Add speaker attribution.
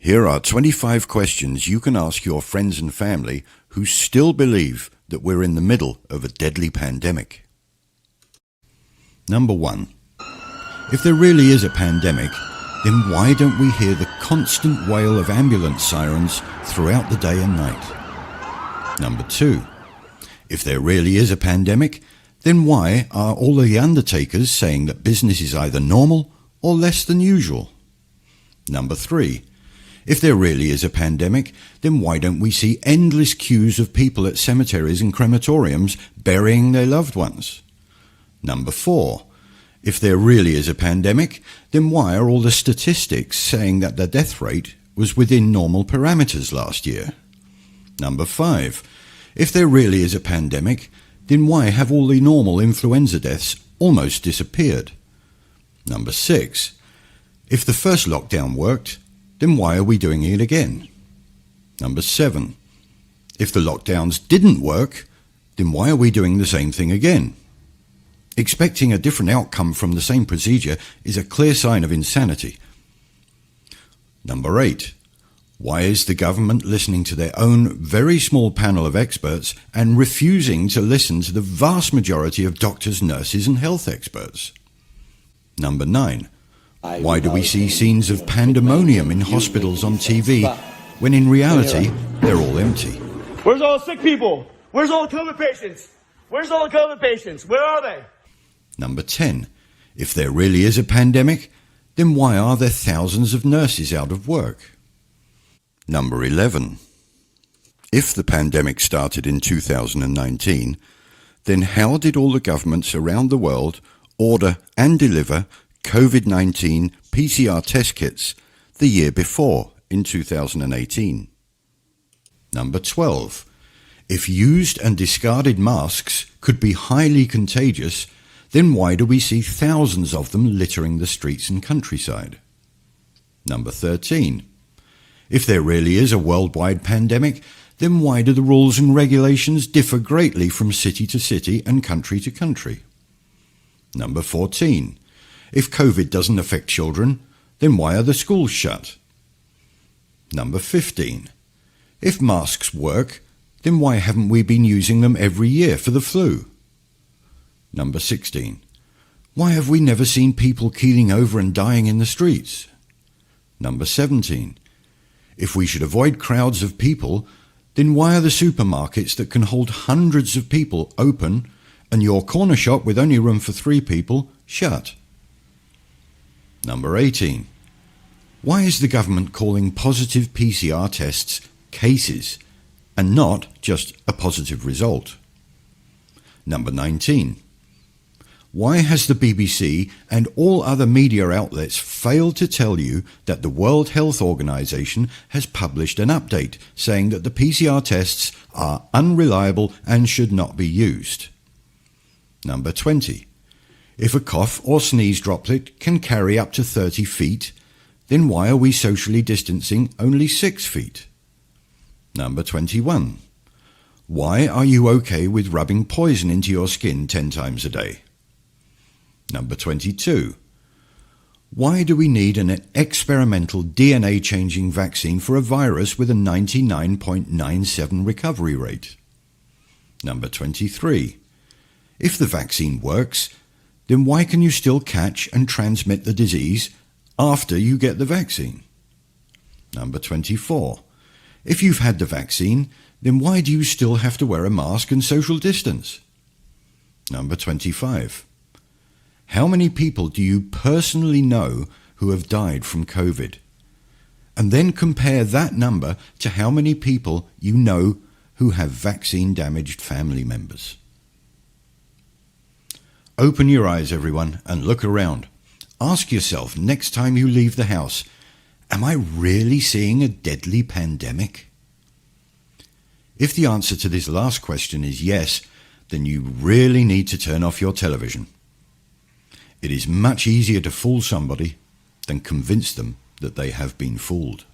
Speaker 1: Here are 25 questions you can ask your friends and family who still believe that we're in the middle of a deadly pandemic. Number 1. If there really is a pandemic, then why don't we hear the constant wail of ambulance sirens throughout the day and night? Number 2. If there really is a pandemic, then why are all the undertakers saying that business is either normal or less than usual? Number 3. If there really is a pandemic, then why don't we see endless queues of people at cemeteries and crematoriums burying their loved ones? Number 4. If there really is a pandemic, then why are all the statistics saying that the death rate was within normal parameters last year? Number 5. If there really is a pandemic, then why have all the normal influenza deaths almost disappeared? Number 6. If the first lockdown worked, then why are we doing it again? Number 7. If the lockdowns didn't work, then why are we doing the same thing again? Expecting a different outcome from the same procedure is a clear sign of insanity. Number 8. Why is the government listening to their own very small panel of experts and refusing to listen to the vast majority of doctors, nurses and health experts? Number 9. Why do we see scenes of pandemonium in hospitals on TV when in reality they're all empty?
Speaker 2: Where's all the sick people? Where's all the COVID patients? Where's all the COVID patients? Where are they?
Speaker 1: Number 10. If there really is a pandemic, then why are there thousands of nurses out of work? Number 11. If the pandemic started in 2019, then how did all the governments around the world order and deliver COVID-19 PCR test kits the year before in 2018? Number 12. If used and discarded masks could be highly contagious, then why do we see thousands of them littering the streets and countryside? Number 13. If there really is a worldwide pandemic, then why do the rules and regulations differ greatly from city to city and country to country? Number 14. If COVID doesn't affect children, then why are the schools shut? Number 15. If masks work, then why haven't we been using them every year for the flu? Number 16. Why have we never seen people keeling over and dying in the streets? Number 17. If we should avoid crowds of people, then why are the supermarkets that can hold hundreds of people open and your corner shop with only room for 3 people shut? Number 18. Why is the government calling positive PCR tests cases and not just a positive result? Number 19. Why has the BBC and all other media outlets failed to tell you that the World Health Organization has published an update saying that the PCR tests are unreliable and should not be used? Number 20. If a cough or sneeze droplet can carry up to 30 feet, then why are we socially distancing only 6 feet? Number 21. Why are you okay with rubbing poison into your skin 10 times a day? Number 22. Why do we need an experimental DNA-changing vaccine for a virus with a 99.97% recovery rate? Number 23. If the vaccine works, then why can you still catch and transmit the disease after you get the vaccine? Number 24. If you've had the vaccine, then why do you still have to wear a mask and social distance? Number 25. How many people do you personally know who have died from COVID? And then compare that number to how many people you know who have vaccine-damaged family members. Open your eyes, everyone, and look around. Ask yourself next time you leave the house, am I really seeing a deadly pandemic? If the answer to this last question is yes, then you really need to turn off your television. It is much easier to fool somebody than convince them that they have been fooled.